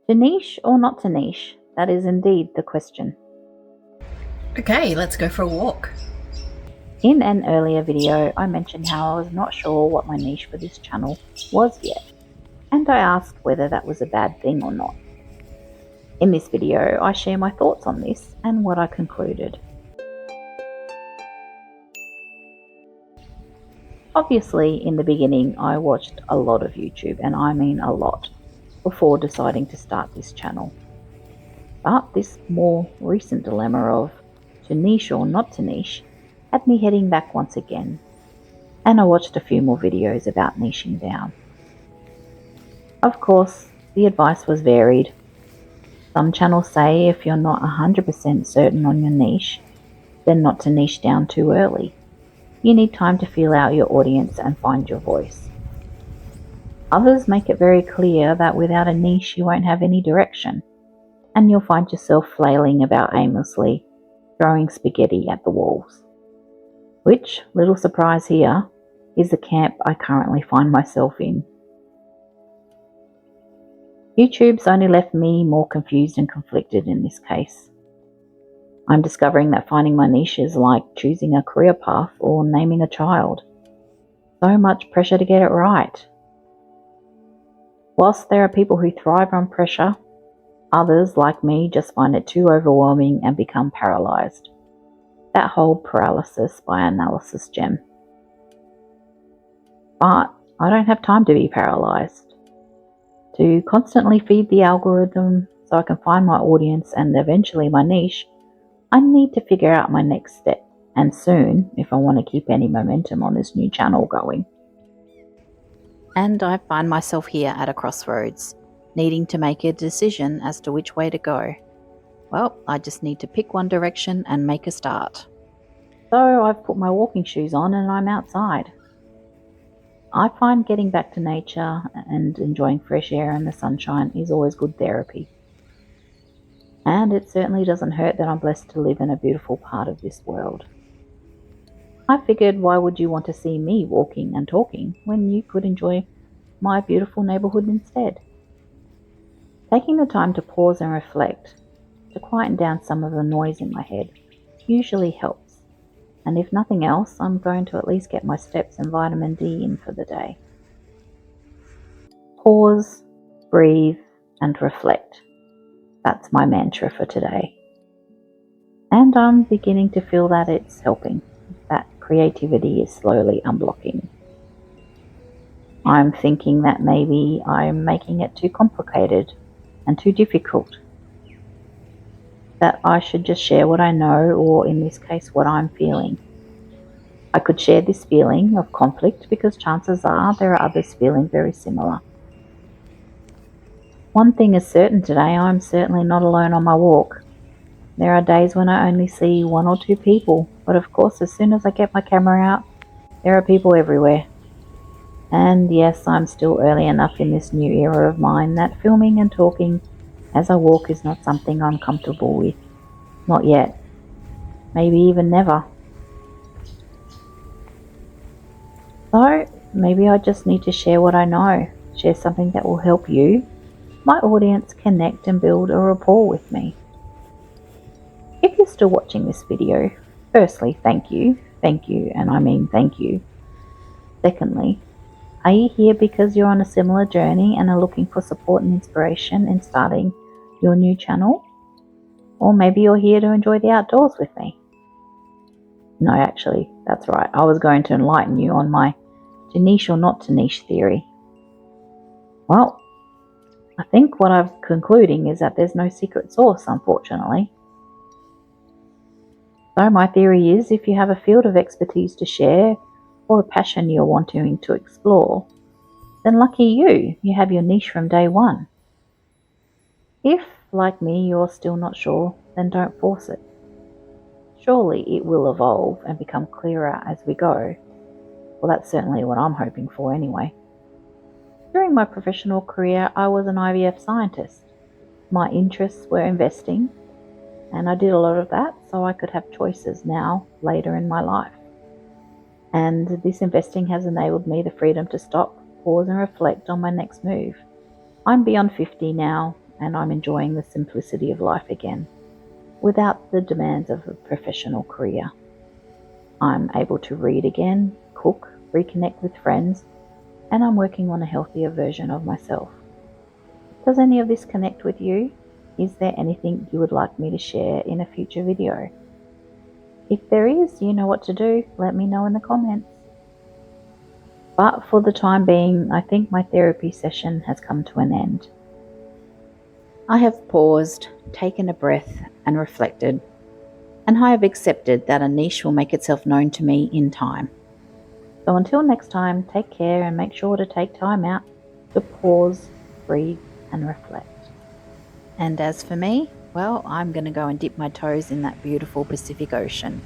To niche or not to niche? That is indeed the question. Okay, let's go for a walk. In an earlier video, I mentioned how I was not sure what my niche for this channel was yet, and I asked whether that was a bad thing or not. In this video, I share my thoughts on this and what I concluded. Obviously, in the beginning, I watched a lot of YouTube, and I mean a lot, before deciding to start this channel. But this more recent dilemma of to niche or not to niche had me heading back once again, and I watched a few more videos about niching down. Of course, the advice was varied. Some channels say if you're not 100% certain on your niche, then not to niche down too early. You need time to feel out your audience and find your voice. Others make it very clear that without a niche you won't have any direction, and you'll find yourself flailing about aimlessly, throwing spaghetti at the walls. Which, little surprise here, is the camp I currently find myself in. YouTube's only left me more confused and conflicted in this case. I'm discovering that finding my niche is like choosing a career path or naming a child. So much pressure to get it right. Whilst there are people who thrive on pressure, others, like me, just find it too overwhelming and become paralyzed. That whole paralysis by analysis gem. But I don't have time to be paralyzed. To constantly feed the algorithm so I can find my audience and eventually my niche, I need to figure out my next step, and soon, if I want to keep any momentum on this new channel going. And I find myself here at a crossroads, needing to make a decision as to which way to go. Well, I just need to pick one direction and make a start. So I've put my walking shoes on and I'm outside. I find getting back to nature and enjoying fresh air and the sunshine is always good therapy. And it certainly doesn't hurt that I'm blessed to live in a beautiful part of this world. I figured, why would you want to see me walking and talking when you could enjoy my beautiful neighborhood instead? Taking the time to pause and reflect, to quieten down some of the noise in my head, usually helps. And if nothing else, I'm going to at least get my steps and vitamin D in for the day. Pause, breathe, and reflect. That's my mantra for today. And I'm beginning to feel that it's helping, that creativity is slowly unblocking. I'm thinking that maybe I'm making it too complicated and too difficult, that I should just share what I know, or in this case, what I'm feeling. I could share this feeling of conflict because chances are there are others feeling very similar. One thing is certain today, I'm certainly not alone on my walk. There are days when I only see one or two people, but of course, as soon as I get my camera out, there are people everywhere. And yes, I'm still early enough in this new era of mine that filming and talking as I walk is not something I'm comfortable with. Not yet. Maybe even never. So maybe I just need to share what I know, share something that will help you, my audience, connect and build a rapport with me. If you're still watching this video, firstly, thank you, and I mean thank you. Secondly, are you here because you're on a similar journey and are looking for support and inspiration in starting your new channel? Or maybe you're here to enjoy the outdoors with me. No, actually, that's right. I was going to enlighten you on my to niche or not to niche theory. Well, I think what I'm concluding is that there's no secret sauce, unfortunately. So my theory is, if you have a field of expertise to share or a passion you're wanting to explore, then lucky you have your niche from day one. If, like me, you're still not sure, then don't force it. Surely it will evolve and become clearer as we go. Well, that's certainly what I'm hoping for anyway. During my professional career, I was an IVF scientist. My interests were investing, and I did a lot of that so I could have choices now, later in my life. And this investing has enabled me the freedom to stop, pause and reflect on my next move. I'm beyond 50 now, and I'm enjoying the simplicity of life again, without the demands of a professional career. I'm able to read again, cook, reconnect with friends, and I'm working on a healthier version of myself. Does any of this connect with you? Is there anything you would like me to share in a future video? If there is, you know what to do. Let me know in the comments. But for the time being, I think my therapy session has come to an end. I have paused, taken a breath, and reflected, and I have accepted that a niche will make itself known to me in time. So until next time, take care and make sure to take time out to pause, breathe, and reflect. And as for me, well, I'm going to go and dip my toes in that beautiful Pacific Ocean.